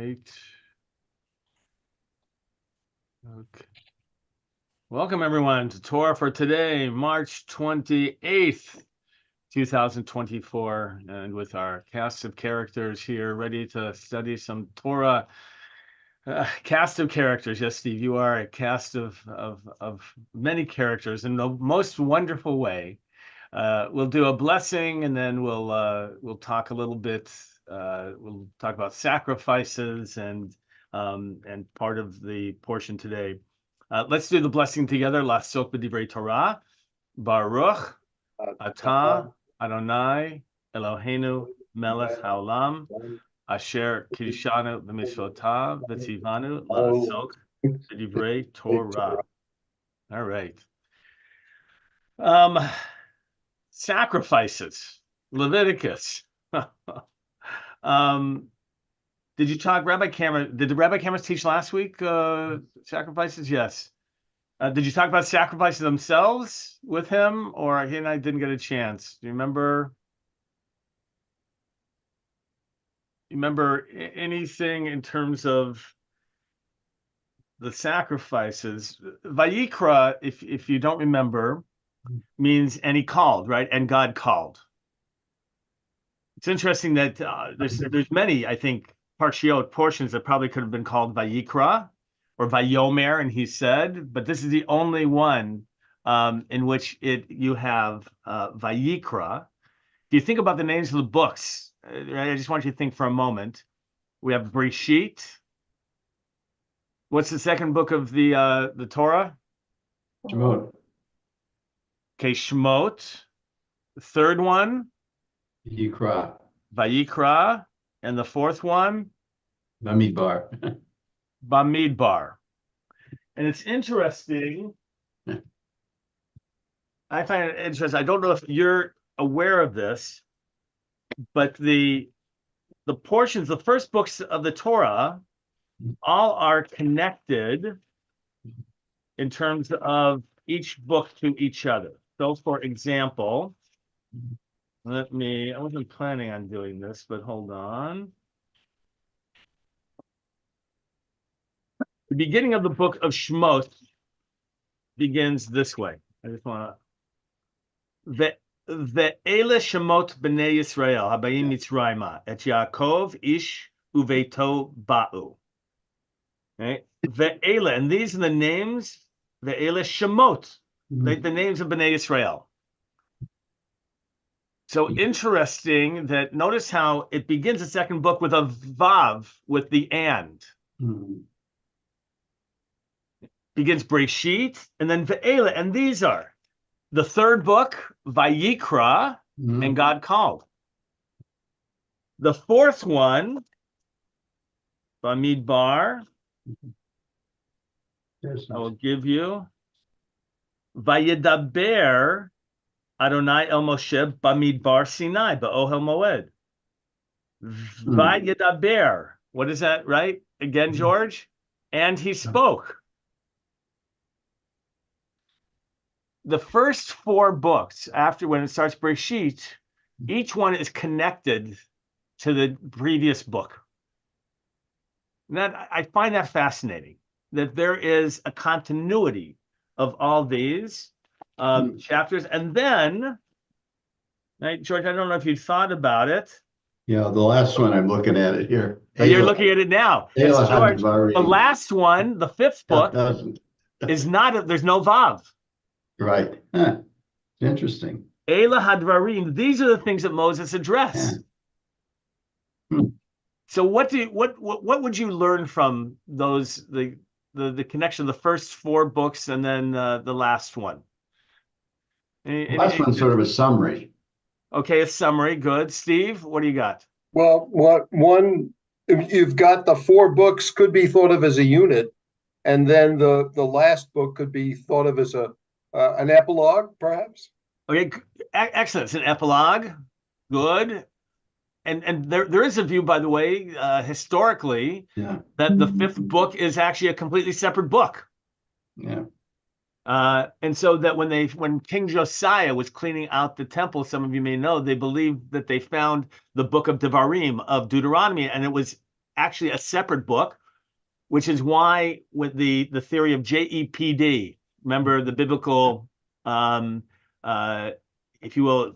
right. Okay. Welcome, everyone, to Torah for today, March 28th, 2024, and with our cast of characters here, ready to study some Torah. Cast of characters. Yes, Steve, you are a cast of many characters in the most wonderful way. We'll do a blessing, and then we'll talk a little bit. We'll talk about sacrifices and part of the portion today. Let's do the blessing together. Lasok b'divrei Torah, Baruch Atah Adonai Eloheinu Melech Haolam Asher Kiddushanu b'mitzvotav v'tzivanu la'asok b'divrei Torah. All right. Sacrifices, Leviticus. Did you talk, Rabbi Cameron? Did the Rabbi Cameron teach last week? Sacrifices, yes. Did you talk about sacrifices themselves with him, or he and I didn't get a chance? Do you remember? Remember anything in terms of the sacrifices? Vayikra, if you don't remember, means and he called, right? And God called. It's interesting that there's many, I think, parshiot portions that probably could have been called Vayikra or Vayomer, and he said, but this is the only one in which you have Vayikra. If you think about the names of the books, right, I just want you to think for a moment. We have Breshit. What's the second book of the Torah? Shemot. Okay, Shemot. The third one? Yikra. Vayikra. And the fourth one? Bamidbar. Bamidbar. And it's interesting. I find it interesting. I don't know if you're aware of this, but the portions, the first books of the Torah, all are connected in terms of each book to each other. So, for example, I wasn't planning on doing this, but hold on. The beginning of the book of Shemot begins this way. I just want to. Ve'ele Shemot b'nei Yisrael habayim Mitzrayma et Yaakov ish uveito ba'u. Right? Ve'ele, and these are the names. Ve'ele Shemot, the names of b'nei Yisrael. So interesting that notice how it begins the second book with a vav, with the and. Begins Breshit, and then Ve'ele, and these are the third book, Vayikra, and God called. The fourth one, Bamidbar, I will give you. Vayedaber Adonai El Moshe Bamidbar Sinai Ba'ohel Moed. Vayedaber. What is that, right? Again, George? And he spoke. The first four books, after when it starts Breshit, each one is connected to the previous book. And that, I find that fascinating, that there is a continuity of all these chapters. And then, right, George, I don't know if you thought about it. Yeah, the last one, I'm looking at it here. Oh, you're looking at it now. George, the last one, the fifth book, is not, there's no Vav. Right. Huh. Interesting. Eila Hadvarim, these are the things that Moses addressed. Yeah. So what would you learn from those, the connection, the first four books and then the last one? The last one's sort of a summary. Okay, a summary. Good. Steve, what do you got? Well, you've got the four books could be thought of as a unit, and then the last book could be thought of as an epilogue, perhaps. Okay, excellent. It's an epilogue. Good. And there is a view, by the way, historically, that the fifth book is actually a completely separate book. Yeah. And so that when King Josiah was cleaning out the temple, some of you may know, they believed that they found the book of Devarim, of Deuteronomy, and it was actually a separate book, which is why with the theory of JEPD, remember the biblical, if you will,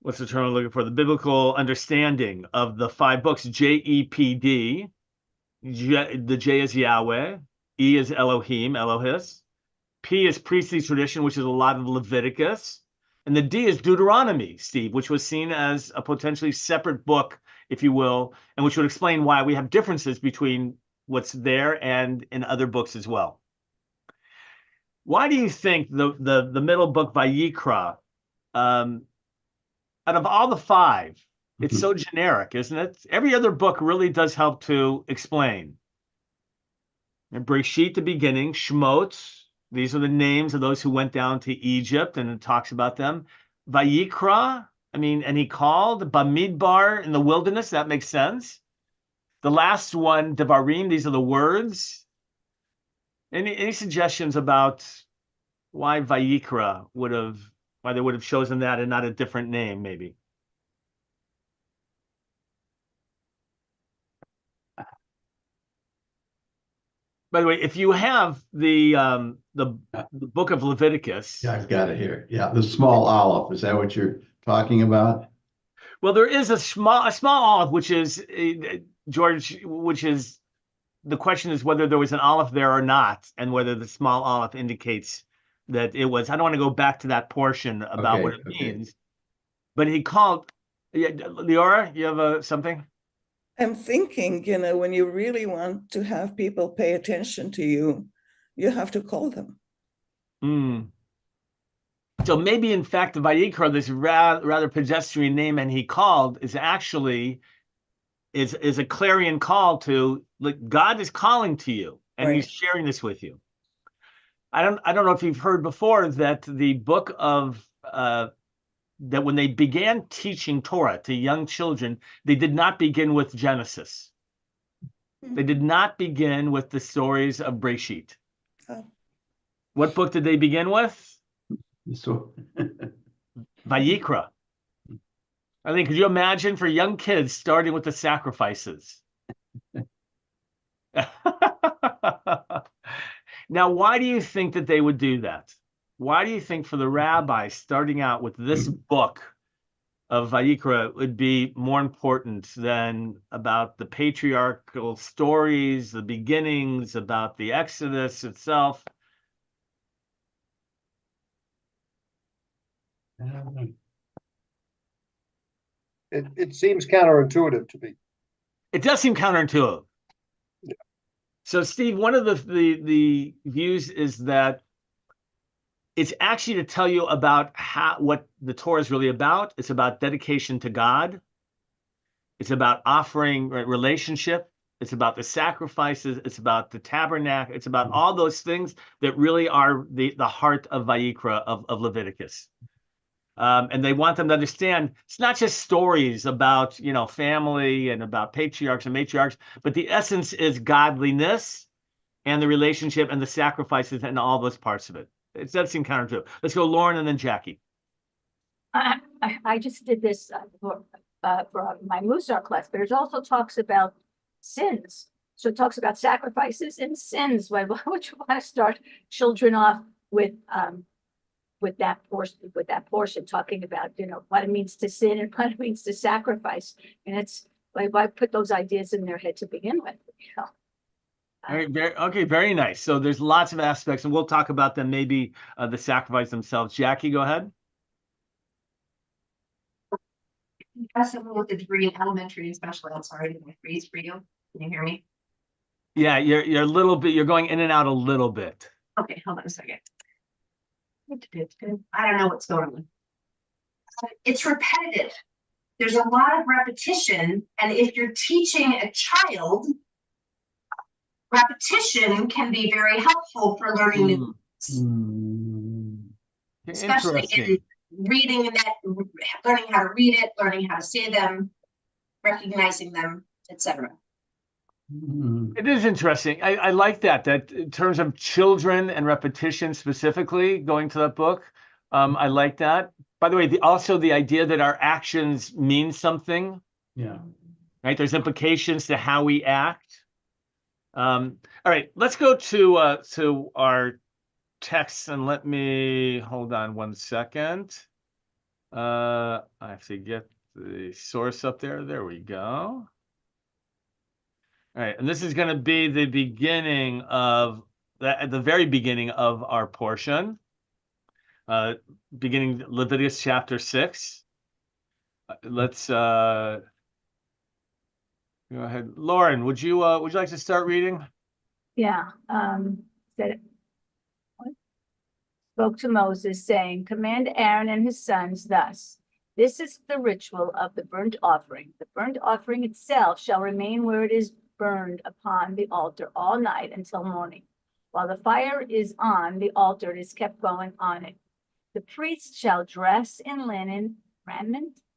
what's the term I'm looking for? The biblical understanding of the 5 books, JEPD. The J is Yahweh, E is Elohim, Elohis. P is priestly tradition, which is a lot of Leviticus. And the D is Deuteronomy, Steve, which was seen as a potentially separate book, if you will, and which would explain why we have differences between what's there and in other books as well. Why do you think the middle book, Vayikra, out of all the 5, it's so generic, isn't it? Every other book really does help to explain. And Bereshit, the beginning, Shemot, these are the names of those who went down to Egypt, and it talks about them. Vayikra, I mean, and he called Bamidbar in the wilderness. That makes sense. The last one, Devarim, these are the words. Any suggestions about why Vayikra why they would have chosen that and not a different name, maybe? By the way, if you have the book of Leviticus. Yeah, I've got it here. Yeah, the small aleph. Is that what you're talking about? Well, there is a small aleph, which is George, which is the question is whether there was an aleph there or not, and whether the small aleph indicates that it was. I don't want to go back to that portion about what it means, but he called. Yeah, Leora, you have something? I'm thinking, when you really want to have people pay attention to you, you have to call them. So maybe, in fact, the Vayikra, this rather pedestrian name, and he called, is actually is a clarion call to, like, God is calling to you, and Right. he's sharing this with you. I don't know if you've heard before that the book of that when they began teaching Torah to young children, they did not begin with Genesis. They did not begin with the stories of Bereshit. Oh. What book did they begin with? So, Vayikra. I mean, could you imagine for young kids starting with the sacrifices? Now, why do you think that they would do that? Why do you think for the rabbi starting out with this book of Vayikra would be more important than about the patriarchal stories, the beginnings, about the Exodus itself? It seems counterintuitive to me. It does seem counterintuitive. Yeah. So, Steve, one of the views is that it's actually to tell you about what the Torah is really about. It's about dedication to God. It's about offering relationship. It's about the sacrifices. It's about the tabernacle. It's about all those things that really are the heart of Vayikra, of Leviticus. And they want them to understand it's not just stories about, family and about patriarchs and matriarchs, but the essence is godliness and the relationship and the sacrifices and all those parts of it. It does seem counterintuitive. Let's go, Lauren, and then Jackie. I just did this for my Musar class, but it also talks about sins. So it talks about sacrifices and sins. Why would you want to start children off with that portion, talking about what it means to sin and what it means to sacrifice? And it's like, why put those ideas in their head to begin with? Okay, very nice. So there's lots of aspects, and we'll talk about them, maybe the sacrifice themselves. Jackie, go ahead. Have someone with a degree in elementary and special ed. Sorry, did I freeze for you? Can you hear me? Yeah, you're a little bit, you're going in and out a little bit. Okay, hold on a second. I don't know what's going on. It's repetitive. There's a lot of repetition, and if you're teaching a child, repetition can be very helpful for learning new things. Especially in reading that, learning how to read it, learning how to say them, recognizing them, etc. It is interesting. I like that in terms of children and repetition specifically, going to that book. I like that. By the way, also the idea that our actions mean something. Yeah. right? There's implications to how we act. All right, let's go to our text, and let me hold on one second. I have to get the source up there. There we go. All right, and this is going to be the beginning of at the very beginning of our portion, beginning Leviticus chapter 6. Let's go ahead, Lauren. Would you like to start reading? Yeah, said spoke to Moses, saying, "Command Aaron and his sons thus. This is the ritual of the burnt offering. The burnt offering itself shall remain where it is burned upon the altar all night until morning. While the fire is on the altar, it is kept going on it. The priest shall dress in linen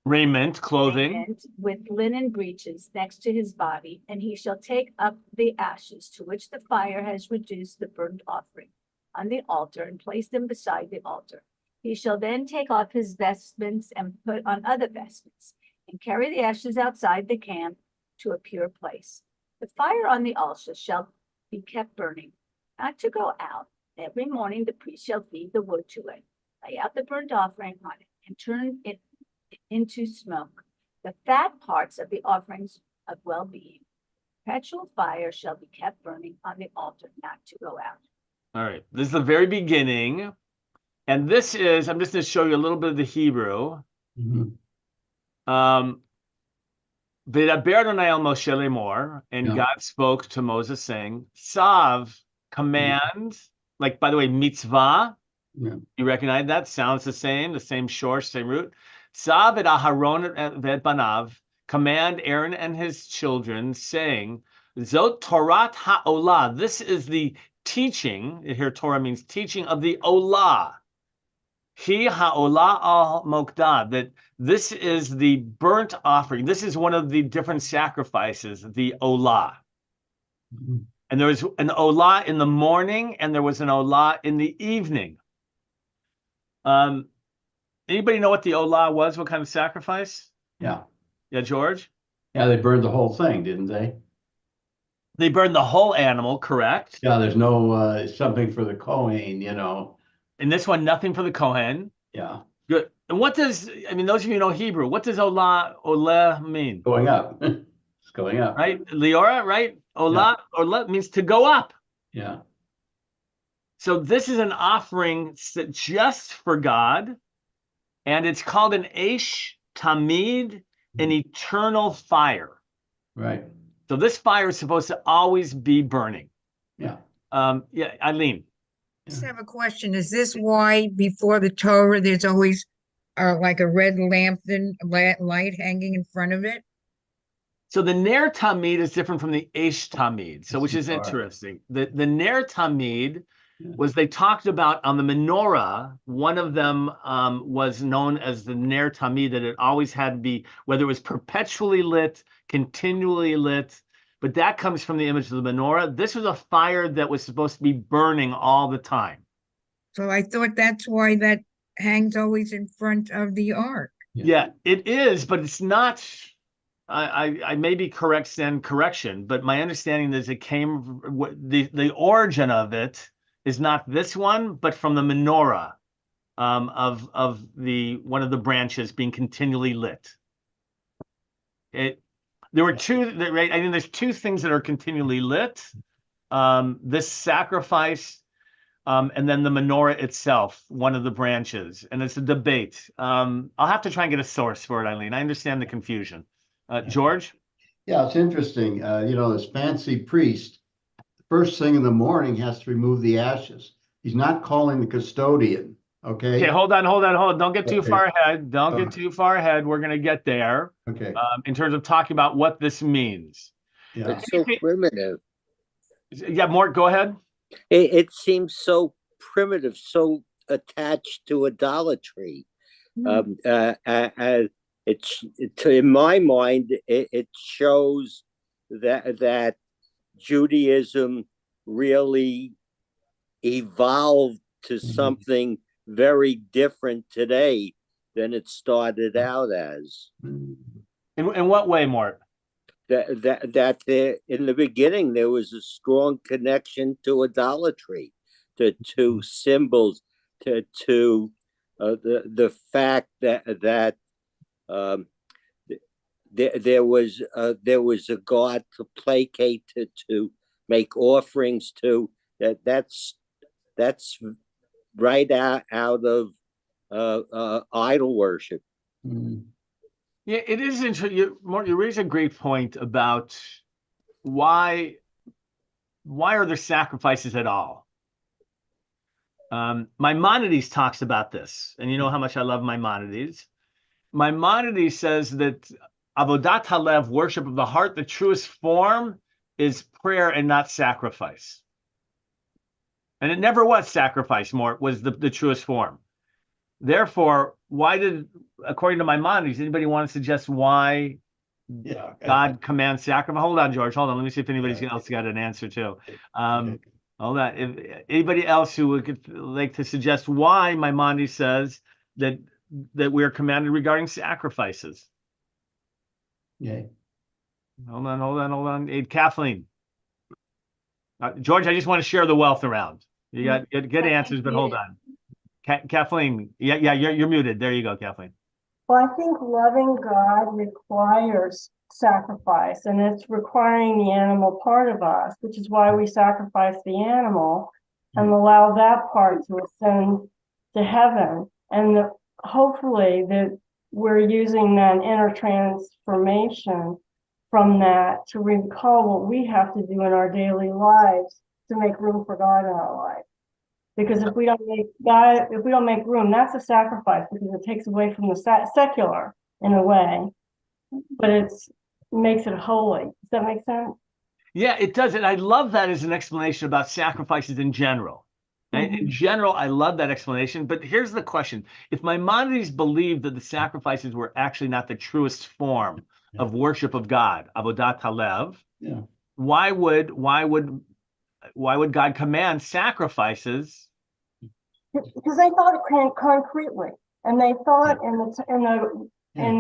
Raiment, clothing, raiment with linen breeches next to his body, and he shall take up the ashes to which the fire has reduced the burnt offering on the altar and place them beside the altar. He shall then take off his vestments and put on other vestments, and carry the ashes outside the camp to a pure place. The fire on the altar shall be kept burning, not to go out. Every morning the priest shall feed the wood to it, lay out the burnt offering on it, and turn it into smoke. The fat parts of the offerings of well-being. Perpetual fire shall be kept burning on the altar, not to go out." All right, this is the very beginning. And this is, I'm just going to show you a little bit of the Hebrew. V'daber Adonai el Moshe lemor, and God spoke to Moses saying, Sav, command, like, by the way, mitzvah, you recognize that? Sounds the same shore, same root. Sav et Aharon v'et banav, command Aaron and his children, saying, Zot Torat ha'olah, this is the teaching, here Torah means teaching of the olah. Hi ha'olah al mokdah, that this is the burnt offering. This is one of the different sacrifices, the olah. And there was an olah in the morning, and there was an olah in the evening. Anybody know what the olah was? What kind of sacrifice? Yeah. Yeah, George? Yeah, they burned the whole thing, didn't they? They burned the whole animal, correct? Yeah, there's no something for the Kohen, you know. In this one, nothing for the Kohen. Yeah. Good. And what does, I mean, those of you who know Hebrew, what does olah mean? Going up. It's going up. Right? Leora, right? Olah means to go up. Yeah. So this is an offering just for God, and it's called an Eish Tamid, an eternal fire. Right. So this fire is supposed to always be burning. Yeah. Yeah, Eileen. I just have a question. Is this why before the Torah there's always like a red light hanging in front of it? So the Ner Tamid is different from the Eish Tamid, so which is interesting. The Ner Tamid was, they talked about on the menorah, one of them was known as the Ner Tamid, that it always had to be, whether it was perpetually lit, continually lit, but that comes from the image of the menorah. This was a fire that was supposed to be burning all the time. So I thought that's why that hangs always in front of the ark. Yeah, it is, but it's not. I may be correction, but my understanding is it came, the origin of it is not this one, but from the menorah of the one of the branches being continually lit. There were two, right? I mean, there's two things that are continually lit. This sacrifice, and then the menorah itself, one of the branches, and it's a debate. I'll have to try and get a source for it, Eileen. I understand the confusion. George? Yeah, it's interesting. You know, this fancy priest, first thing in the morning has to remove the ashes. He's not calling the custodian. Okay. Okay, hold on. Don't get too far ahead. Don't get too far ahead. We're going to get there. Okay. In terms of talking about what this means. Yeah. It's so primitive. Yeah, Mort, go ahead. It seems so primitive, so attached to idolatry. In my mind, it shows that Judaism really evolved to something very different today than it started out as. In what way, Mort? that there in the beginning there was a strong connection to idolatry, to symbols, to the fact that um, there was a God to placate, to make offerings to. That's right out of idol worship. Mm. Yeah, it is interesting. You raise a great point about why are there sacrifices at all? Maimonides talks about this, and you know how much I love Maimonides. Maimonides says that avodat halev, worship of the heart, the truest form is prayer and not sacrifice. And it never was sacrifice, more was the truest form. Therefore, why did, according to Maimonides, anybody want to suggest why God commands sacrifice? Hold on, George. Hold on. Let me see if anybody else got an answer too. Hold on. If anybody else who would like to suggest why Maimonides says that we are commanded regarding sacrifices. Yeah. Hold on. Hey, Kathleen. George, I just want to share the wealth around. You got good answers, but hold on. Kathleen, yeah, you're muted. There you go, Kathleen. Well, I think loving God requires sacrifice, and it's requiring the animal part of us, which is why we sacrifice the animal and allow that part to ascend to heaven. And hopefully that we're using that inner transformation from that to recall what we have to do in our daily lives to make room for God in our life. Because if we don't make room, that's a sacrifice, because it takes away from the secular in a way, but it makes it holy. Does that make sense? Yeah, it does. And I love that as an explanation about sacrifices in general. Mm-hmm. In general, I love that explanation. But here's the question. If Maimonides believed that the sacrifices were actually not the truest form of worship of God, avodat halev, why would God command sacrifices? Because they thought it concretely, and they thought in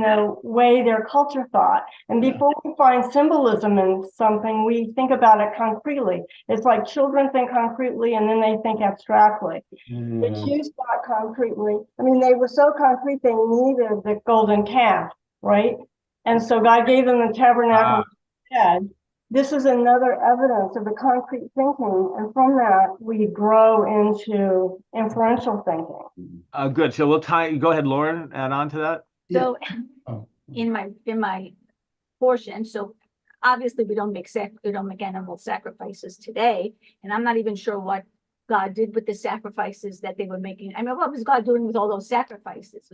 the way their culture thought. And before we find symbolism in something, we think about it concretely. It's like children think concretely, and then they think abstractly. The Jews thought concretely. I mean, they were so concrete they needed the golden calf, right? And so God gave them the tabernacle instead. This is another evidence of the concrete thinking, and from that we grow into inferential thinking. Good. So we'll go ahead, Lauren, add on to that. So in my portion, so obviously we don't make animal sacrifices today, and I'm not even sure what God did with the sacrifices that they were making. I mean, what was God doing with all those sacrifices?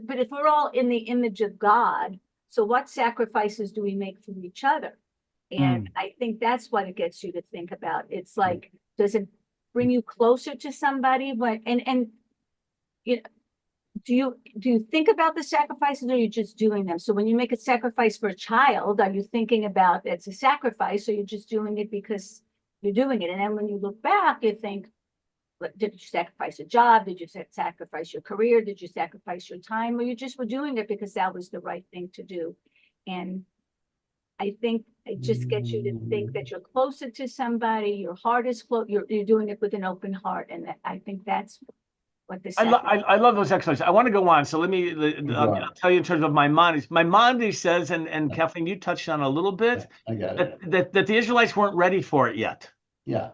But if we're all in the image of God, so what sacrifices do we make for each other? And I think that's what it gets you to think about. It's like, does it bring you closer to somebody? Do you think about the sacrifices, or are you just doing them? So when you make a sacrifice for a child, are you thinking about it's a sacrifice, or you're just doing it because you're doing it? And then when you look back, you think, did you sacrifice a job? Did you sacrifice your career? Did you sacrifice your time? Or you just were doing it because that was the right thing to do? And I think it just gets you to think that you're closer to somebody, your heart is close, you're doing it with an open heart. And I think that's what this. I love those exercises. I want to go on. So let me I'll tell you in terms of Maimonides. Maimonides says, and Kathleen, you touched on a little bit, I got it. That the Israelites weren't ready for it yet. Yeah.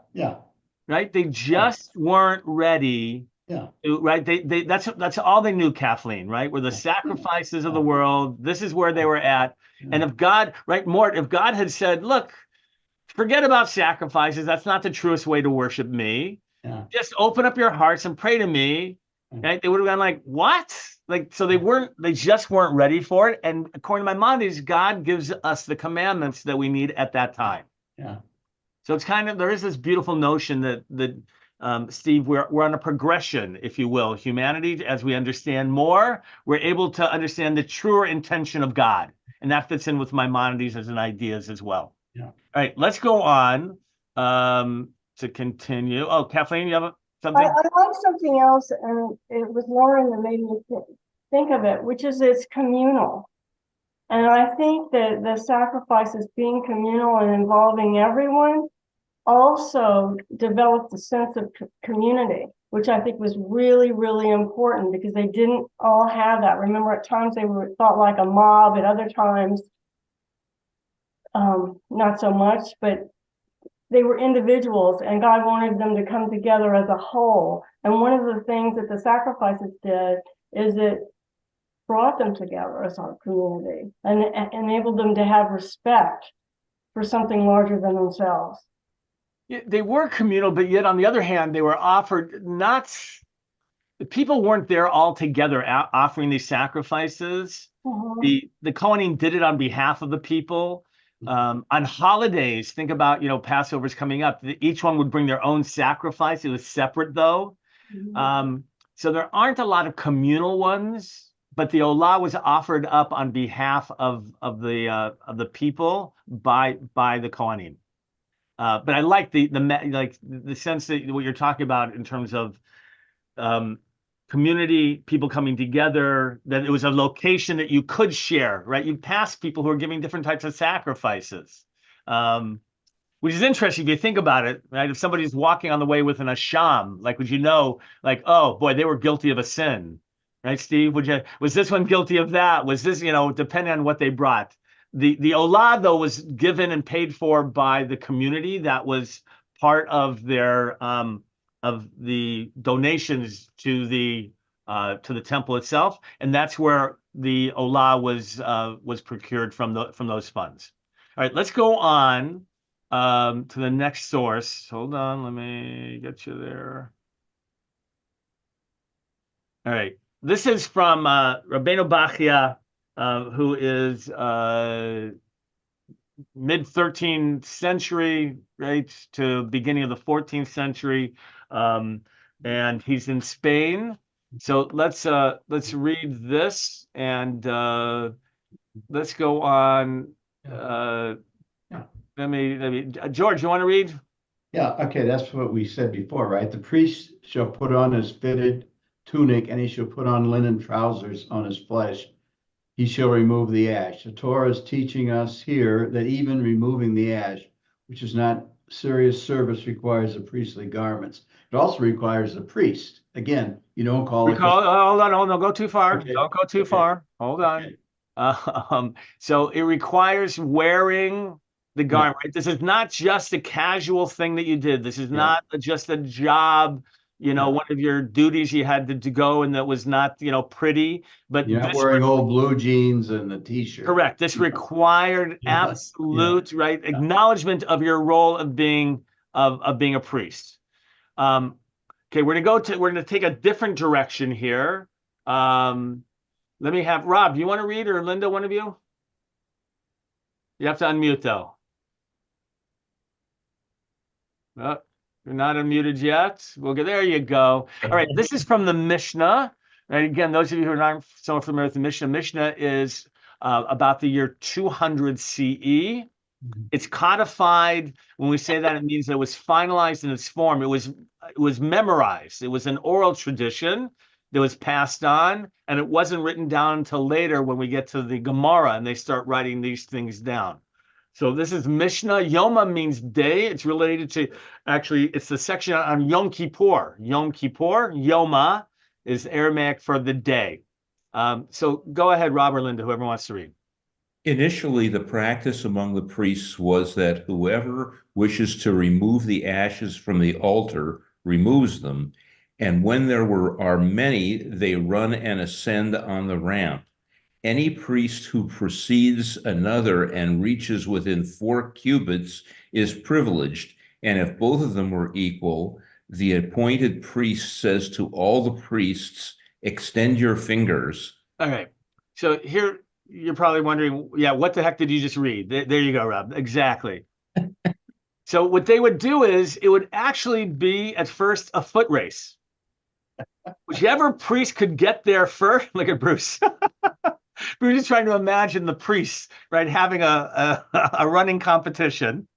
Right? They just weren't ready. Yeah. Right. That's all they knew, Kathleen, right? Were the sacrifices of the world. This is where they were at. And if God, right, Mort, if God had said, look, forget about sacrifices, that's not the truest way to worship me. Just open up your hearts and pray to me. Right? They would have gone like, what? Like, so they just weren't ready for it. And according to Maimonides, God gives us the commandments that we need at that time. Yeah. So it's kind of, there is this beautiful notion that Steve, we're on a progression, if you will. Humanity, as we understand more, we're able to understand the truer intention of God. And that fits in with Maimonides as an ideas as well. Yeah. All right, let's go on to continue. Oh, Kathleen, you have something? I like something else, and it was Lauren that made me think of it, which is it's communal. And I think that the sacrifices being communal and involving everyone also developed a sense of community, which I think was really, really important because they didn't all have that. Remember, at times they were thought like a mob, at other times, not so much, but they were individuals and God wanted them to come together as a whole. And one of the things that the sacrifices did is it brought them together as a community and enabled them to have respect for something larger than themselves. Yeah, they were communal, but yet on the other hand, they were offered not, the people weren't there all together offering these sacrifices. The Kohanim did it on behalf of the people. On holidays, think about, Passover's coming up. Each one would bring their own sacrifice. It was separate though. So there aren't a lot of communal ones, but the Olah was offered up on behalf of the people by the Kohanim. But I like the sense that what you're talking about in terms of community, people coming together, that it was a location that you could share, right? You'd pass people who are giving different types of sacrifices, which is interesting if you think about it, right? If somebody's walking on the way with an asham, would you know, oh boy, they were guilty of a sin, right, Steve? Was this one guilty of that? Was this, depending on what they brought? The Olah, though, was given and paid for by the community. That was part of their of the donations to the temple itself, and that's where the Olah was procured from those funds. All right, let's go on to the next source. Hold on, let me get you there. All right, this is from Rabbeinu Bachya, who is mid-13th century, right, to beginning of the 14th century, and he's in Spain. So let's read this, and let's go on. Let me George, you want to read? Yeah, okay, that's what we said before, right? The priest shall put on his fitted tunic, and he shall put on linen trousers on his flesh. He shall remove the ash. The Torah is teaching us here that even removing the ash, which is not serious service, requires the priestly garments. It also requires a priest. Again, you don't call it. Hold on, don't go too far. Okay. Don't go too far. Hold on. Okay. So it requires wearing the garment. Right? This is not just a casual thing that you did. This is not just a job. One of your duties you had to go, and that was not, pretty, but you're not wearing old blue jeans and a t-shirt. Correct. This required absolute right acknowledgement of your role of being a priest. Okay, we're gonna take a different direction here. Let me have Rob. You want to read, or Linda, one of you? You have to unmute though. Oh. You're not unmuted yet. We'll go. There you go. All right. This is from the Mishnah. And again, those of you who are not so familiar with the Mishnah, Mishnah is about the year 200 CE. It's codified. When we say that, it means that it was finalized in its form. It was memorized. It was an oral tradition that was passed on, and it wasn't written down until later when we get to the Gemara and they start writing these things down. So this is Mishnah. Yoma means day. It's related to, actually, it's the section on Yom Kippur. Yom Kippur, Yoma, is Aramaic for the day. So go ahead, Rob or Linda, whoever wants to read. Initially, the practice among the priests was that whoever wishes to remove the ashes from the altar removes them, and when there are many, they run and ascend on the ramp. Any priest who precedes another and reaches within 4 cubits is privileged, and if both of them were equal, the appointed priest says to all the priests, "Extend your fingers." All right. So here you're probably wondering, what the heck did you just read? There you go, Rob. Exactly. So what they would do is it would actually be at first a foot race. Whichever priest could get there first. Look at Bruce. Bruce is trying to imagine the priests, right, having a running competition.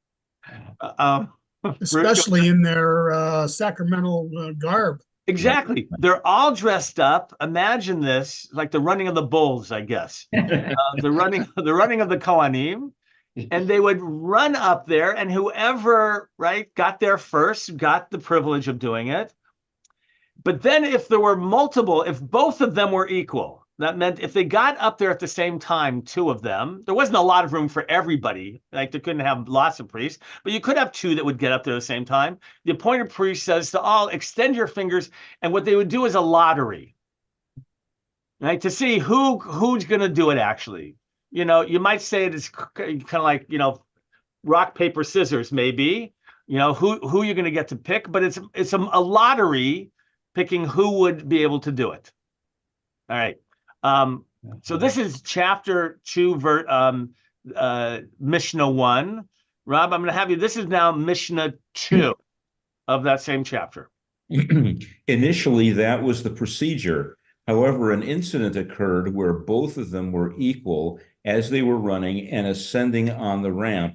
Especially in their sacramental garb. Exactly. They're all dressed up. Imagine this, like the running of the bulls, I guess. The running of the Kohanim. And they would run up there, and whoever, right, got there first got the privilege of doing it. But then if there were multiple, if both of them were equal, that meant if they got up there at the same time, two of them, there wasn't a lot of room for everybody. Like they couldn't have lots of priests, but you could have two that would get up there at the same time. The appointed priest says to all, extend your fingers. And what they would do is a lottery, right? To see who's going to do it actually. You know, you might say it is kind of like, you know, rock, paper, scissors, maybe, you know, who you're going to get to pick, but it's a lottery picking who would be able to do it. All right. So this is chapter 2, Mishnah 1. Rob, I'm going to have you, this is now Mishnah 2 of that same chapter. Initially, that was the procedure. However, an incident occurred where both of them were equal as they were running and ascending on the ramp,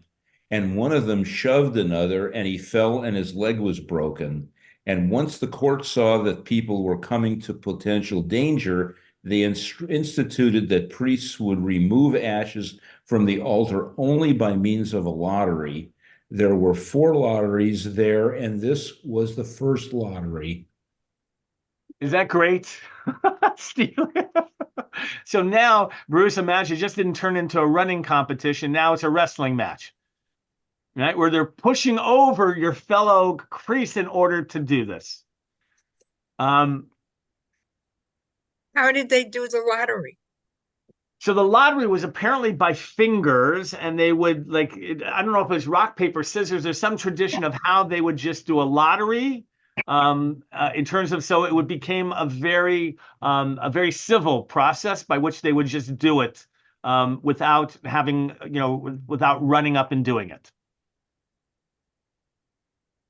and one of them shoved another, and he fell and his leg was broken. And once the court saw that people were coming to potential danger, they instituted that priests would remove ashes from the altar only by means of a lottery. There were 4 lotteries there, and this was the first lottery. Is that great? Steve? So now, Bruce, imagine it just didn't turn into a running competition. Now it's a wrestling match, right? Where they're pushing over your fellow priests in order to do this. How did they do the lottery? So the lottery was apparently by fingers, and they would I don't know if it was rock, paper, scissors. There's some tradition of how they would just do a lottery. In terms of, so it would become a very civil process by which they would just do it without having, you know, without running up and doing it.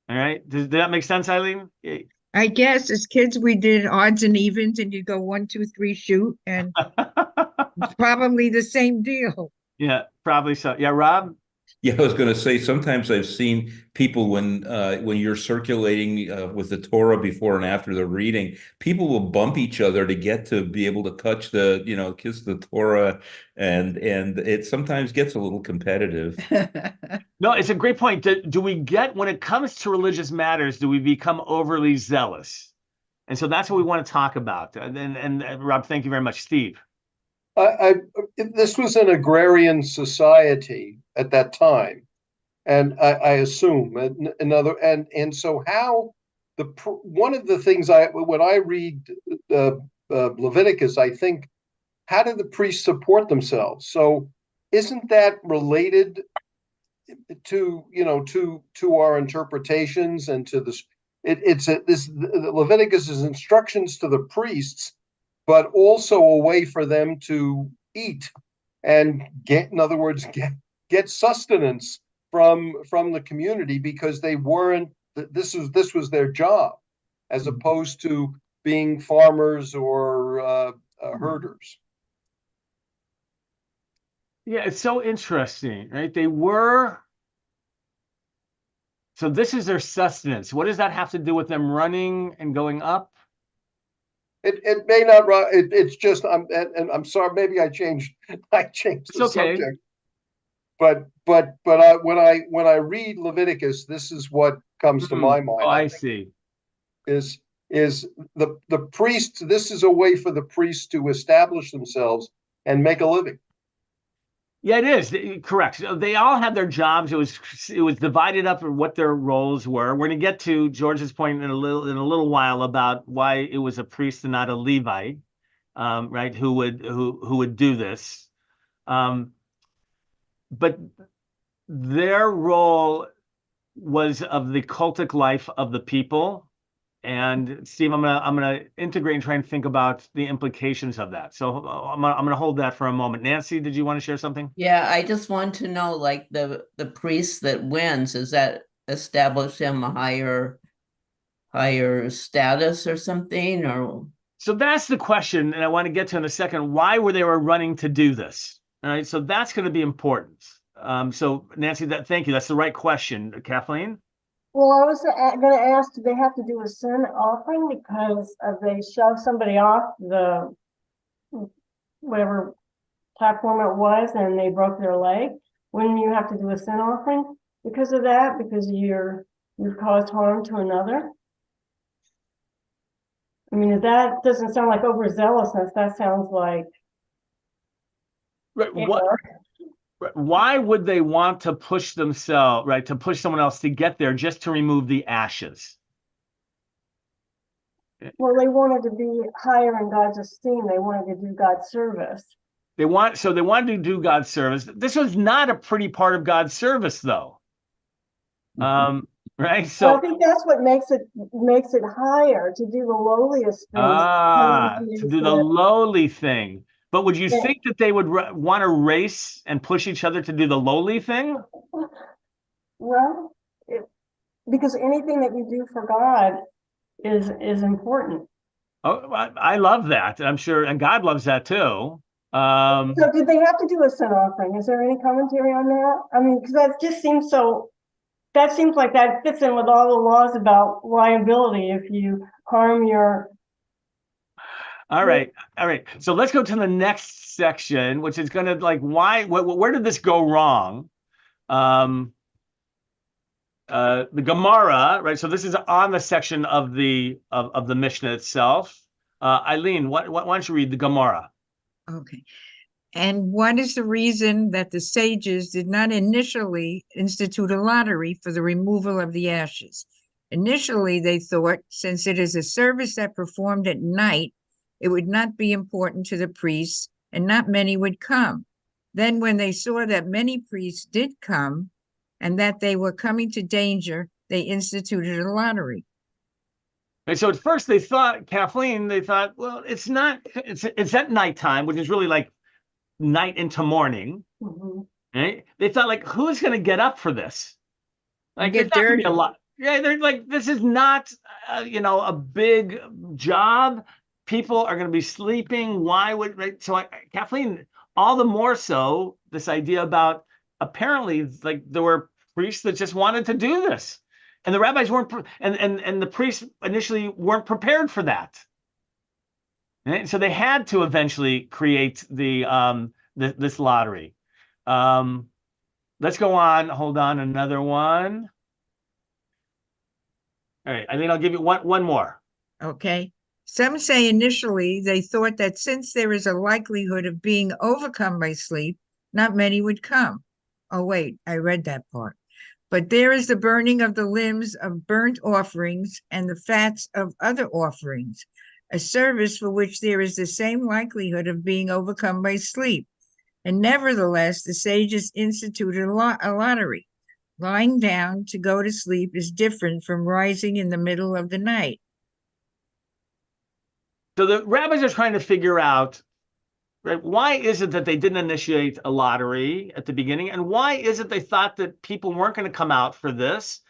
All right. Does that make sense, Eileen? I guess as kids we did odds and evens, and you go 1, 2, 3, shoot, and it's probably the same deal. Yeah, probably so. Yeah, Rob? Yeah, I was going to say, sometimes I've seen people when you're circulating with the Torah before and after the reading, people will bump each other to get to be able to touch the, you know, kiss the Torah, and it sometimes gets a little competitive. No, it's a great point. Do we get, when it comes to religious matters, do we become overly zealous? And so that's what we want to talk about. And Rob, thank you very much. Steve? This was an agrarian society at that time, and I assume another, and so how one of the things when I read Leviticus, I think, how do the priests support themselves? So isn't that related to, you know, to our interpretations and to this? This Leviticus is instructions to the priests, but also a way for them to eat and get, in other words, get sustenance from the community, because they weren't, this was their job, as opposed to being farmers or herders. Yeah, it's so interesting, right? They were, so this is their sustenance. What does that have to do with them running and going up? It may not. It's just. I'm sorry. Maybe I changed the subject. But when I read Leviticus, this is what comes to my mind. Oh, I see. Is the priests? This is a way for the priests to establish themselves and make a living. Yeah, it is correct. So they all had their jobs. It was divided up in what their roles were. We're going to get to George's point in a little while about why it was a priest and not a Levite, right? Who would do this, but their role was of the cultic life of the people. And Steve, I'm gonna integrate and try and think about the implications of that. So I'm gonna hold that for a moment. Nancy, did you want to share something? Yeah, I just want to know, like the priest that wins, does that establish him a higher status or something? Or so that's the question, and I want to get to in a second. Why were they running to do this? All right, so that's going to be important. So Nancy, thank you. That's the right question. Kathleen? Well, I was gonna ask, do they have to do a sin offering because they shove somebody off the whatever platform it was and they broke their leg? Wouldn't you have to do a sin offering because of that? Because you've caused harm to another? I mean, that doesn't sound like overzealousness. That sounds like Why would they want to push themselves, right? To push someone else to get there just to remove the ashes? Well, they wanted to be higher in God's esteem. They wanted to do God's service. They wanted to do God's service. This was not a pretty part of God's service, though. Right? So well, I think that's what makes it higher, to do the lowliest things. To do the lowly thing. But would you think that they would want to race and push each other to do the lowly thing? Well, because anything that you do for God is important. Oh, I love that. I'm sure, and God loves that too. So did they have to do a sin offering? Is there any commentary on that? I mean, because that just seems so, that seems like that fits in with all the laws about liability if you harm your. All right. So let's go to the next section, which is going to where did this go wrong? The Gemara, right? So this is on the section of the Mishnah itself. Eileen, why don't you read the Gemara? Okay. And what is the reason that the sages did not initially institute a lottery for the removal of the ashes? Initially, they thought, since it is a service that performed at night, it would not be important to the priests, and not many would come. Then when they saw that many priests did come, and that they were coming to danger, they instituted a lottery. And so at first they thought, Kathleen, well, it's at nighttime, which is really like night into morning. Mm-hmm. Right? They thought, like, who's going to get up for this? Like, get dirty. A lot. Yeah, they're like, this is not, a big job. People are going to be sleeping. Why would, right? So Kathleen, all the more so, this idea about apparently, like, there were priests that just wanted to do this, and the rabbis weren't, and the priests initially weren't prepared for that. Right? So they had to eventually create this lottery. Let's go on. Hold on, another one. All right, I think I'll give you one more. Okay. Some say initially they thought that since there is a likelihood of being overcome by sleep, not many would come. Oh, wait, I read that part. But there is the burning of the limbs of burnt offerings and the fats of other offerings, a service for which there is the same likelihood of being overcome by sleep. And nevertheless, the sages instituted a lottery. Lying down to go to sleep is different from rising in the middle of the night. So the rabbis are trying to figure out, right, why is it that they didn't initiate a lottery at the beginning? And why is it they thought that people weren't going to come out for this?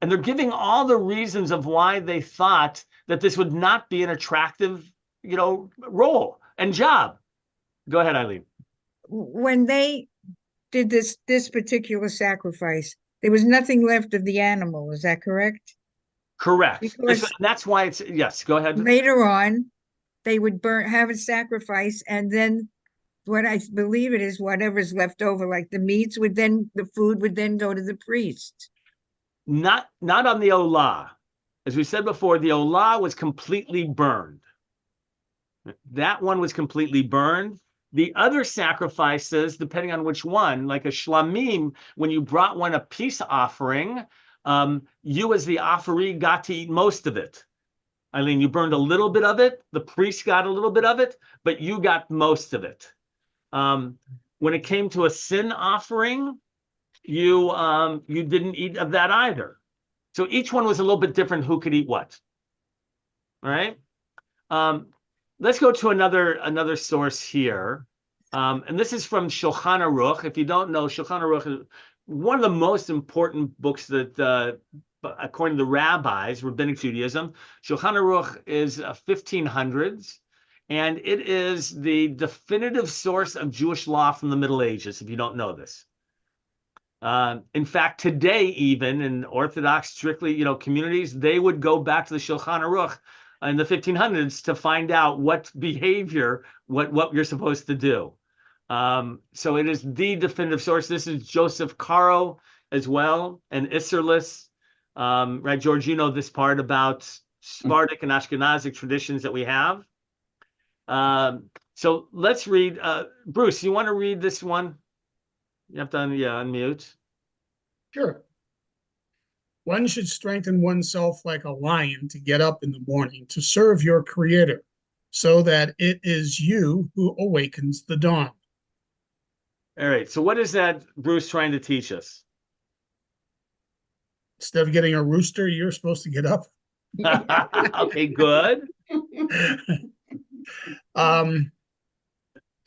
And they're giving all the reasons of why they thought that this would not be an attractive, role and job. Go ahead, Eileen. When they did this particular sacrifice, there was nothing left of the animal. Is that correct? Correct. Because that's why it's, yes, go ahead. Later on, they would have a sacrifice, and then what I believe it is, whatever's left over, like the food would then go to the priest. Not on the Olah. As we said before, the Olah was completely burned. That one was completely burned. The other sacrifices, depending on which one, like a shlamim, when you brought one a peace offering, you as the offeree got to eat most of it. Eileen, you burned a little bit of it. The priest got a little bit of it, but you got most of it. When it came to a sin offering, you didn't eat of that either. So each one was a little bit different who could eat what. All right. Let's go to another source here. And this is from Shulchan Aruch. If you don't know, Shulchan Aruch is one of the most important books that, according to the rabbis, Rabbinic Judaism. Shulchan Aruch is 1500s, and it is the definitive source of Jewish law from the Middle Ages, if you don't know this. In fact, today, even in Orthodox, strictly, communities, they would go back to the Shulchan Aruch in the 1500s to find out what behavior, what you're supposed to do. So it is the definitive source. This is Joseph Caro as well, and Isserlis. Right, George, you know this part about Sephardic and Ashkenazic traditions that we have. So let's read. Bruce, you want to read this one? You have to unmute. Sure. One should strengthen oneself like a lion to get up in the morning to serve your Creator, so that it is you who awakens the dawn. All right. So what is that Bruce trying to teach us? Instead of getting a rooster, you're supposed to get up. Okay, good.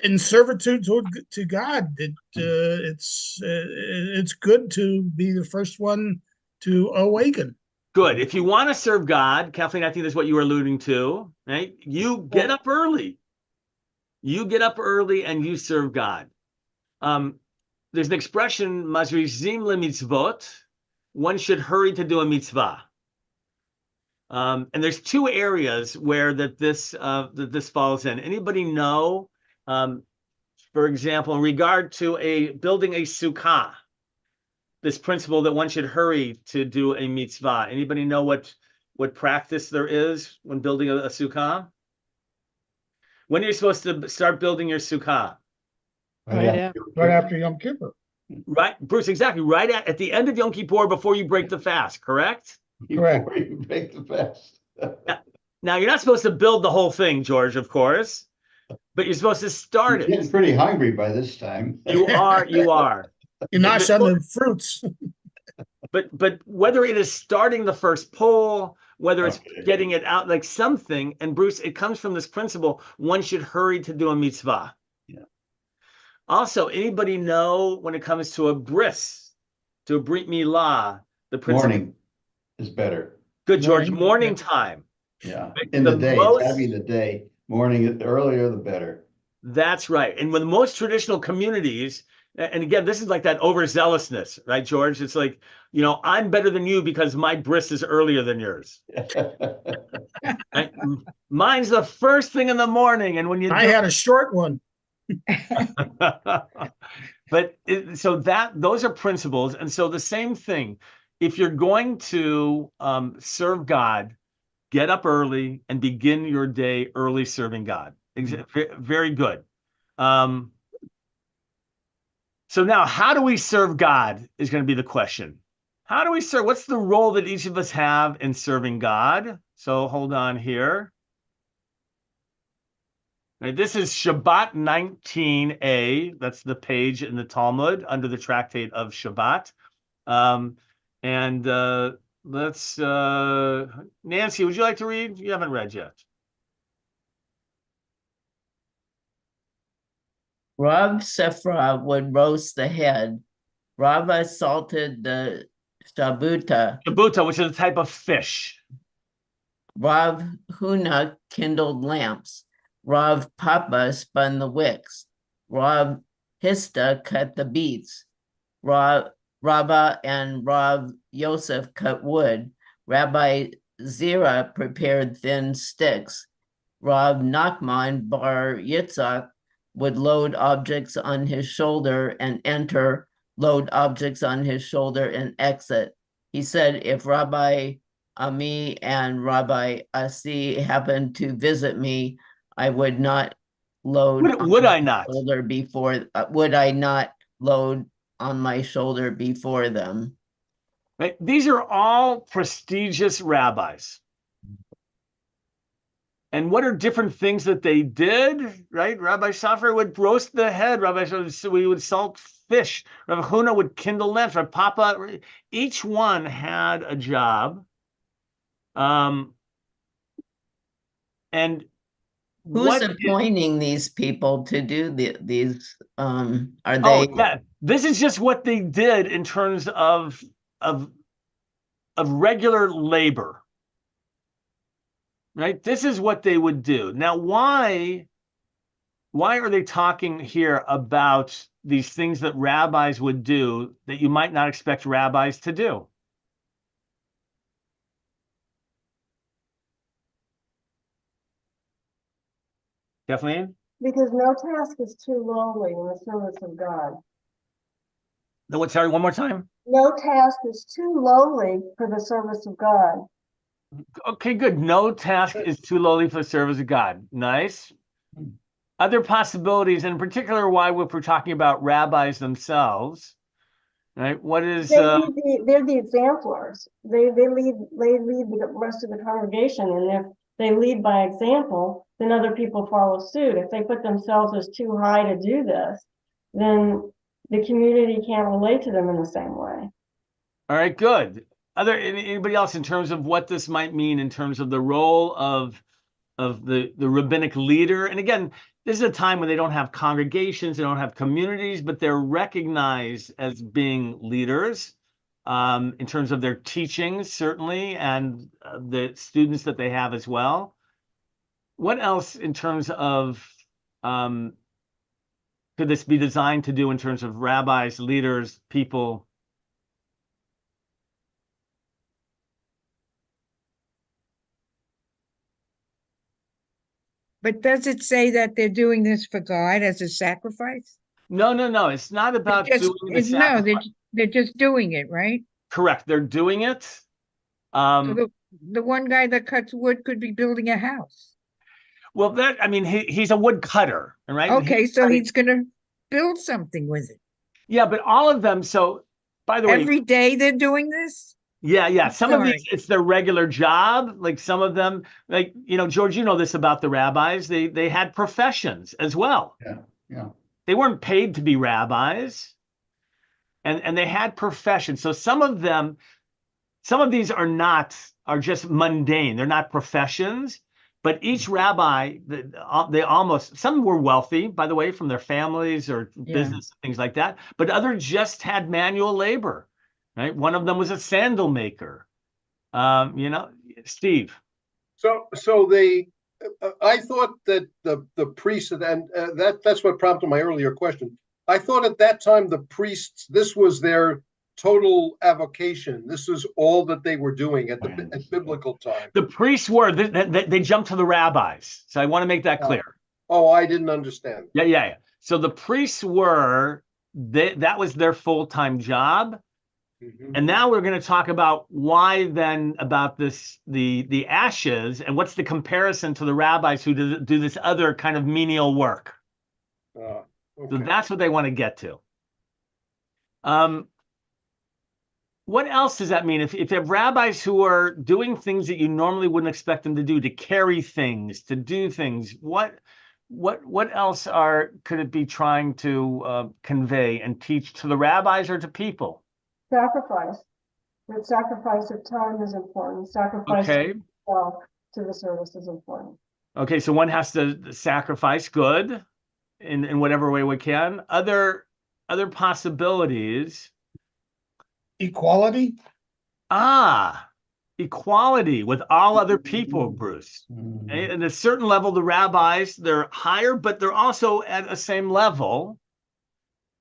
In servitude to God, it's good to be the first one to awaken. Good. If you want to serve God, Kathleen, I think that's what you were alluding to, right? You get up early. You get up early and you serve God. There's an expression, mazrizim lemitzvot. One should hurry to do a mitzvah. And there's two areas where this falls in. Anybody know? For example, in regard to building a sukkah, this principle that one should hurry to do a mitzvah. Anybody know what practice there is when building a sukkah? When are you supposed to start building your sukkah? Right after Yom Kippur. Right, Bruce, exactly. Right at the end of Yom Kippur, before you break the fast, correct? Correct. Before you break the fast. Now, you're not supposed to build the whole thing, George, of course, but you're supposed to start You're it. getting pretty hungry by this time. You are. You're not selling fruits. But whether it is starting the first poll, whether it's getting it out, like something, and Bruce, it comes from this principle, one should hurry to do a mitzvah. Yeah. Also, anybody know when it comes to a bris, to a brit milah, the principle? Morning is better. Good, George. Morning time. Yeah. In the day, most, it's gotta be the day. Morning, the earlier the better. That's right. And with most traditional communities, and again, this is like that overzealousness, right, George? It's like, I'm better than you because my bris is earlier than yours. Right? Mine's the first thing in the morning, and when I had a short one. But those are principles, and so the same thing. If you're going to serve God, get up early and begin your day early serving God. Very good. So now, how do we serve God is going to be the question. How do we serve? What's the role that each of us have in serving God? So hold on here. Right, this is Shabbat 19a. That's the page in the Talmud under the tractate of Shabbat. Let's, Nancy, would you like to read? You haven't read yet. Rav Sephra would roast the head. Rava salted the shabuta. Shabuta, which is a type of fish. Rav Huna kindled lamps. Rav Papa spun the wicks. Rav Hista cut the beets. Rabba and Rav Yosef cut wood. Rabbi Zira prepared thin sticks. Rav Nachman bar Yitzhak would load objects on his shoulder and enter, load objects on his shoulder and exit. He said, if Rabbi Ami and Rabbi Asi happened to visit me, I would not load. Would I not? Shoulder before? Would I not load on my shoulder before them? Right. These are all prestigious rabbis. And what are different things that they did, right? Rabbi Shafar would roast the head. We would salt fish. Rabbi Huna would kindle lamps. Rabbi Papa, each one had a job. And who's appointing these people to do these? Are they? Oh, yeah. This is just what they did in terms of regular labor. Right? This is what they would do. Now, why are they talking here about these things that rabbis would do that you might not expect rabbis to do? Kathleen? Because no task is too lowly in the service of God. No, what, sorry, one more time. No task is too lowly for the service of God. Okay, good. No task is too lowly for the service of God. Nice. Other possibilities, and in particular, why if we're talking about rabbis themselves, right? What is they're the exemplars. They lead the rest of the congregation, and if they lead by example, then other people follow suit. If they put themselves as too high to do this, then the community can't relate to them in the same way. all right, good. Anybody else in terms of what this might mean in terms of the role of the rabbinic leader? And again, this is a time when they don't have congregations, they don't have communities, but they're recognized as being leaders in terms of their teachings, certainly, and the students that they have as well. What else in terms of could this be designed to do in terms of rabbis, leaders, people? But does it say that they're doing this for God as a sacrifice? No. It's not about doing the sacrifice. They're just doing it, right? Correct. They're doing it. So the one guy that cuts wood could be building a house. Well, he's a wood cutter, right? Okay, so he's going to build something with it. Yeah, but all of them. So, by the way, every day they're doing this. Yeah. Some of these, it's their regular job. Like some of them, like, George, you know this about the rabbis. They had professions as well. Yeah. They weren't paid to be rabbis, and they had professions. So some of these are just mundane. They're not professions. But each rabbi, some were wealthy, by the way, from their families or business, things like that. But others just had manual labor, right? One of them was a sandal maker. Steve. So I thought that the priests, and that's what prompted my earlier question. I thought at that time the priests, this was their total avocation. This is all that they were doing at biblical time. The priests they jumped to the rabbis. So I want to make that clear. Oh, I didn't understand. Yeah. So the priests that was their full-time job. Mm-hmm. And now we're going to talk about why then about the ashes and what's the comparison to the rabbis who do this other kind of menial work. Okay. So that's what they want to get to. What else does that mean? If you have rabbis who are doing things that you normally wouldn't expect them to do, to carry things, to do things, what else could it be trying to convey and teach to the rabbis or to people? Sacrifice. The sacrifice of time is important. Sacrifice to the service is important. Okay, so one has to sacrifice good in whatever way we can. Other possibilities. Equality. Equality with all other people, Bruce. Okay? And at a certain level, the rabbis, they're higher, but they're also at the same level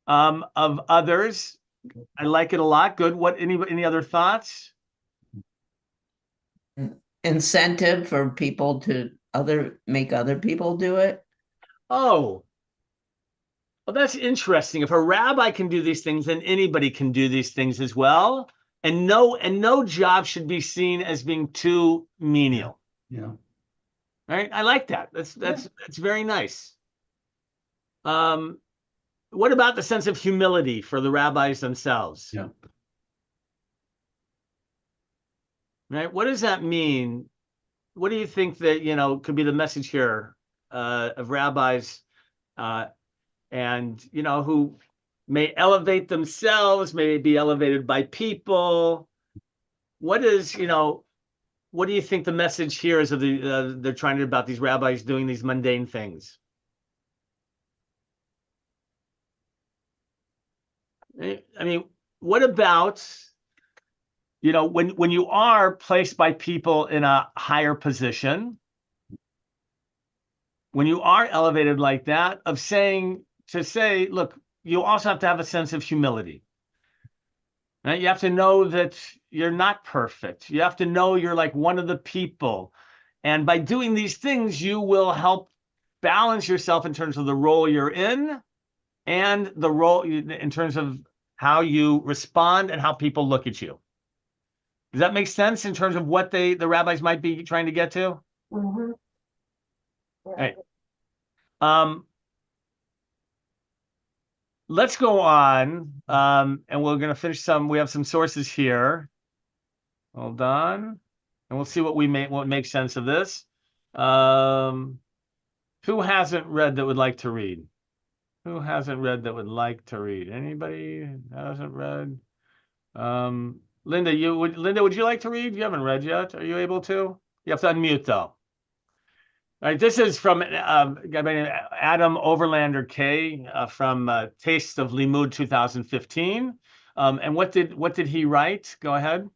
of others. I like it a lot. Good. Any other thoughts? Incentive for people to make other people do it. Oh, well, that's interesting. If a rabbi can do these things, then anybody can do these things as well. And no job should be seen as being too menial. Yeah. Right. I like that. That's very nice. What about the sense of humility for the rabbis themselves? Yeah. Right. What does that mean? What do you think that, could be the message here of rabbis and, who may elevate themselves, may be elevated by people? What do you think the message here is of they're trying to about these rabbis doing these mundane things? I mean, what about, when you are placed by people in a higher position, when you are elevated like that, to say, look, you also have to have a sense of humility. Right? You have to know that you're not perfect. You have to know you're like one of the people. And by doing these things, you will help balance yourself in terms of the role you're in and the role in terms of how you respond and how people look at you. Does that make sense in terms of what the rabbis might be trying to get to? Mhm. Right. Let's go on, and we're going to finish we have some sources here. Hold on, and we'll see what makes sense of this. Who hasn't read that would like to read? Who hasn't read that would like to read? Anybody hasn't read? Linda, would you like to read? You haven't read yet. Are you able to? You have to unmute though. All right, this is from Adam Overlander K from Taste of Limud 2015. And what did he write? Go ahead.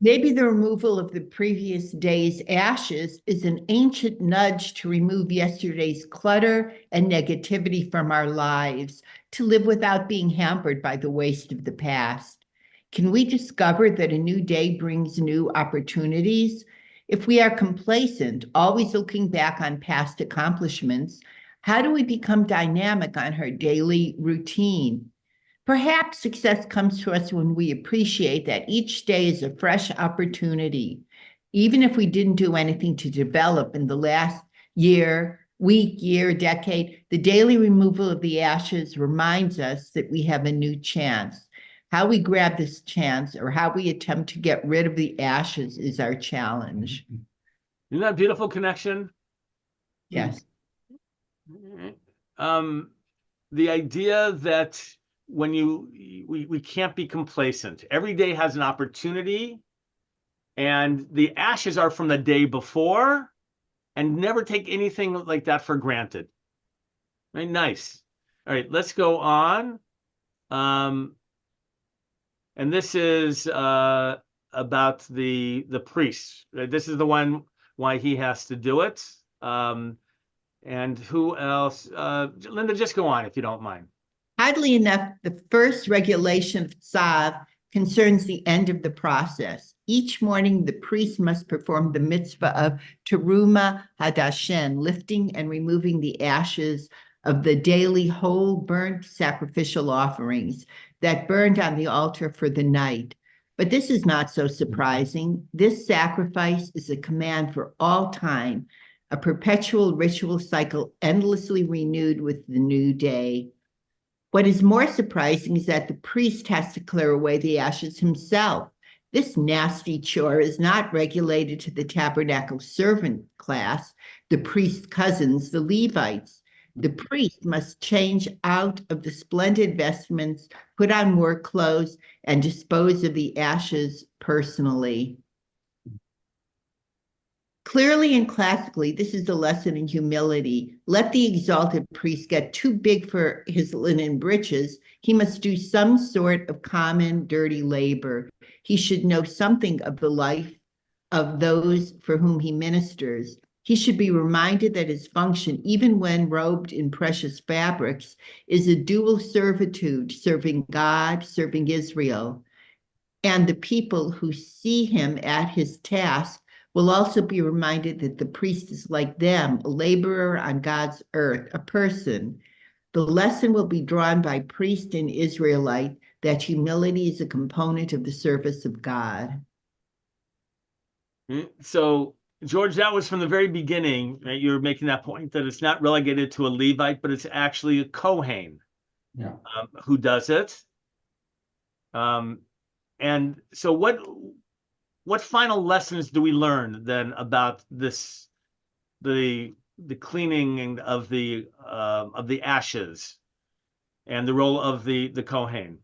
Maybe the removal of the previous day's ashes is an ancient nudge to remove yesterday's clutter and negativity from our lives, to live without being hampered by the waste of the past. Can we discover that a new day brings new opportunities? If we are complacent, always looking back on past accomplishments, how do we become dynamic on our daily routine? Perhaps success comes to us when we appreciate that each day is a fresh opportunity. Even if we didn't do anything to develop in the last week, decade, the daily removal of the ashes reminds us that we have a new chance. How we grab this chance or how we attempt to get rid of the ashes is our challenge. Isn't that a beautiful connection? Yes. The idea that when we can't be complacent. Every day has an opportunity, and the ashes are from the day before, and never take anything like that for granted. Right? Nice. All right, let's go on. And this is about the priest. This is the one why he has to do it. And who else? Linda, just go on if you don't mind. Oddly enough, the first regulation of Tzav concerns the end of the process. Each morning, the priest must perform the mitzvah of Teruma Hadashen, lifting and removing the ashes of the daily whole burnt sacrificial offerings that burned on the altar for the night. But this is not so surprising. This sacrifice is a command for all time, a perpetual ritual cycle endlessly renewed with the new day. What is more surprising is that the priest has to clear away the ashes himself. This nasty chore is not regulated to the tabernacle servant class, the priest's cousins, the Levites. The priest must change out of the splendid vestments, put on more clothes, and dispose of the ashes personally. Clearly and classically, this is a lesson in humility. Let the exalted priest get too big for his linen breeches. He must do some sort of common dirty labor. He should know something of the life of those for whom he ministers. He should be reminded that his function, even when robed in precious fabrics, is a dual servitude, serving God, serving Israel. And the people who see him at his task will also be reminded that the priest is like them, a laborer on God's earth, a person. The lesson will be drawn by priest and Israelite that humility is a component of the service of God. So, George, that was from the very beginning, right? You were making that point that it's not relegated to a Levite, but it's actually a Kohen who does it. And so what final lessons do we learn then about this, the cleaning of the ashes and the role of the Kohen?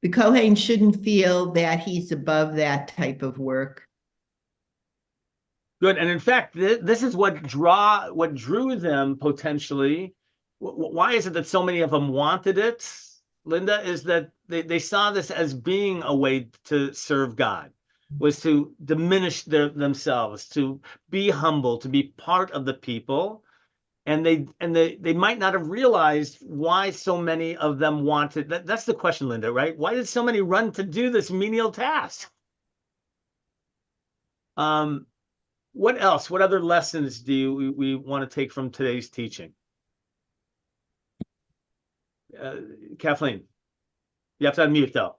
The Kohen shouldn't feel that he's above that type of work. Good. And in fact, this is what drew them potentially. Why is it that so many of them wanted it, Linda? Is that they saw this as being a way to serve God, was to diminish themselves, to be humble, to be part of the people. And they might not have realized why so many of them wanted. That's the question, Linda, right? Why did so many run to do this menial task? What else? What other lessons do we want to take from today's teaching? Kathleen, you have to unmute though.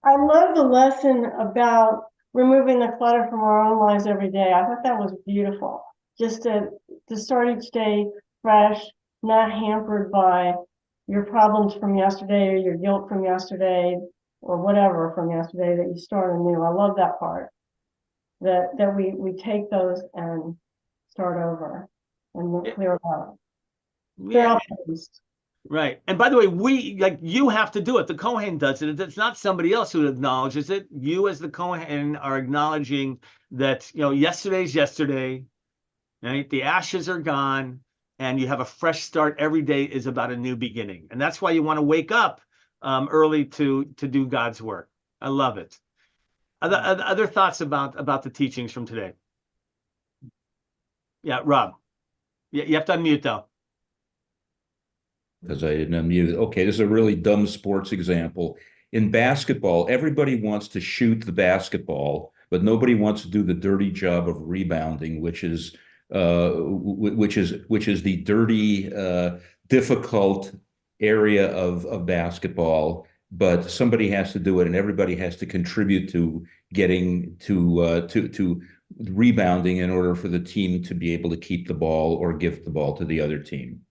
I love the lesson about removing the clutter from our own lives every day. I thought that was beautiful. Just to start each day fresh, not hampered by your problems from yesterday or your guilt from yesterday or whatever from yesterday, that you start anew. I love that part. That we take those and start over and clear out. Clear out things. Right. And by the way, you have to do it. The Kohen does it. It's not somebody else who acknowledges it. You as the Kohen are acknowledging that, yesterday's yesterday, right? The ashes are gone and you have a fresh start. Every day is about a new beginning. And that's why you want to wake up early to do God's work. I love it. Other thoughts about the teachings from today? Yeah, Rob. You have to unmute though. Because I didn't unmute it. Okay, this is a really dumb sports example. In basketball, everybody wants to shoot the basketball, but nobody wants to do the dirty job of rebounding, which is the dirty, difficult area of basketball. But somebody has to do it, and everybody has to contribute to getting to rebounding in order for the team to be able to keep the ball or give the ball to the other team.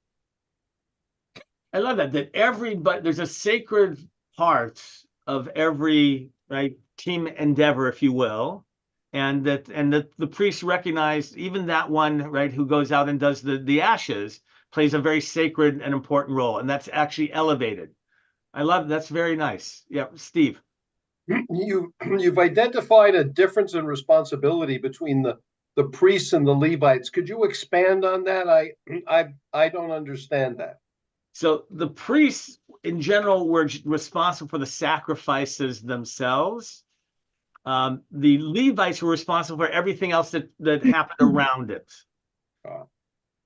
I love that everybody, there's a sacred part of every team endeavor, if you will, and that the priests recognize even that one who goes out and does the ashes plays a very sacred and important role, and that's actually elevated. I love that's very nice. Yeah, Steve. You've identified a difference in responsibility between the priests and the Levites. Could you expand on that? I don't understand that. So the priests in general were responsible for the sacrifices themselves. The Levites were responsible for everything else that happened around it.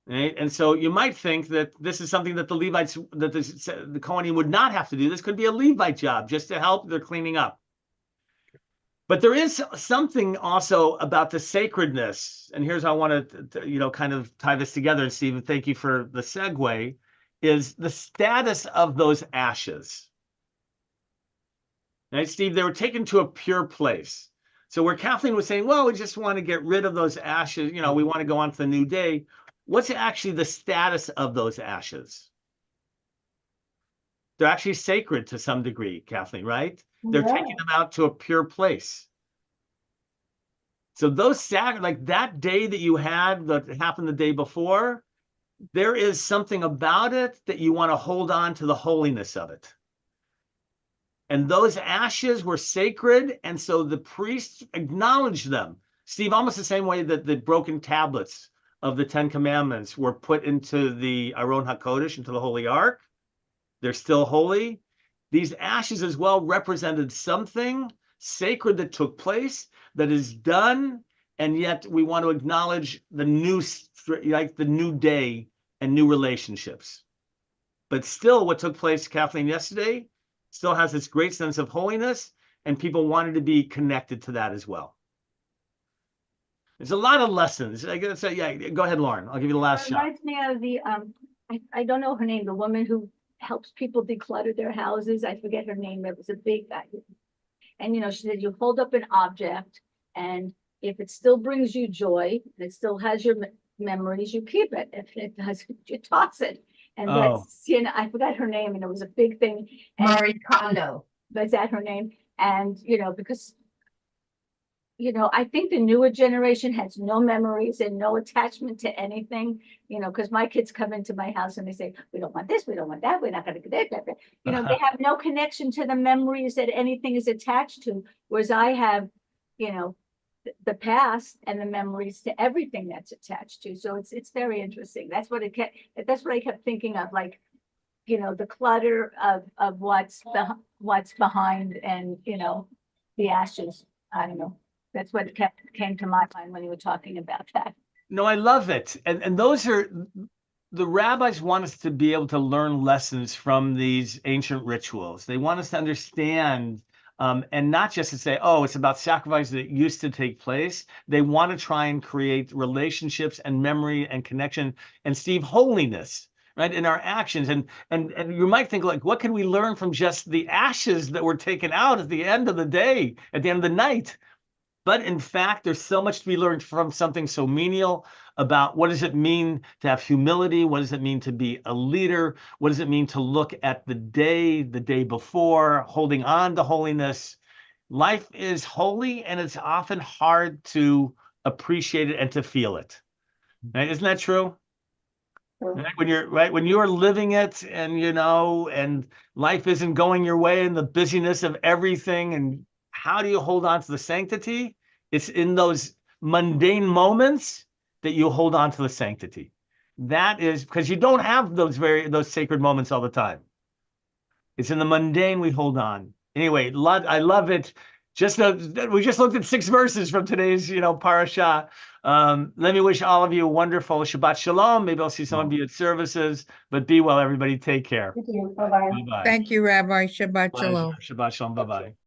Right? And so you might think that this is something that the Levites, that the Kohanim would not have to do. This could be a Levite job just to help their cleaning up. But there is something also about the sacredness. And here's how I want to kind of tie this together. And Stephen, thank you for the segue. Is the status of those ashes. Right, Steve, they were taken to a pure place. So where Kathleen was saying, well, we just want to get rid of those ashes, we want to go on to the new day. What's actually the status of those ashes? They're actually sacred to some degree, Kathleen, right? They're taking them out to a pure place. So those like that day that you had that happened the day before, there is something about it that you want to hold on to the holiness of it. And those ashes were sacred, and so the priests acknowledged them. Steve, almost the same way that the broken tablets of the Ten Commandments were put into the Aron HaKodesh, into the Holy Ark. They're still holy. These ashes as well represented something sacred that took place, that is done, and yet we want to acknowledge the new day and new relationships. But still, what took place, Kathleen, yesterday still has this great sense of holiness, and people wanted to be connected to that as well. There's a lot of lessons. I gotta say, yeah, go ahead, Lauren. I'll give you the last shot. Reminds me of the I don't know her name, the woman who helps people declutter their houses. I forget her name. It was a big guy. And she said you hold up an object, and if it still brings you joy, and it still has your memories, you keep it. If it doesn't, you toss it. And that's I forgot her name, and it was a big thing. Marie Kondo. Is that her name? And because I think the newer generation has no memories and no attachment to anything, because my kids come into my house and they say, we don't want this, we don't want that, we're not going to get that. They have no connection to the memories that anything is attached to, whereas I have, the past and the memories to everything that's attached to. So it's very interesting. That's what I kept thinking of, like, the clutter of what's behind and, the ashes. I don't know. That's what came to my mind when you were talking about that. No, I love it. And those are, the rabbis want us to be able to learn lessons from these ancient rituals. They want us to understand, and not just to say, oh, it's about sacrifices that used to take place. They want to try and create relationships and memory and connection and, Steve, holiness, right, in our actions. And you might think, like, what can we learn from just the ashes that were taken out at the end of the day, at the end of the night? But in fact, there's so much to be learned from something so menial about what does it mean to have humility? What does it mean to be a leader? What does it mean to look at the day before, holding on to holiness? Life is holy, and it's often hard to appreciate it and to feel it. Right? Isn't that true? Right? When you're living it, and and life isn't going your way, and the busyness of everything, and how do you hold on to the sanctity? It's in those mundane moments that you hold on to the sanctity. That is because you don't have those sacred moments all the time. It's in the mundane we hold on. Anyway, I love it. We just looked at 6 verses from today's, parasha. Let me wish all of you a wonderful Shabbat Shalom. Maybe I'll see some of you at services, but be well, everybody. Take care. Thank you. Bye-bye. Bye-bye. Thank you, Rabbi. Shabbat Shalom. Shabbat Shalom. Bye-bye.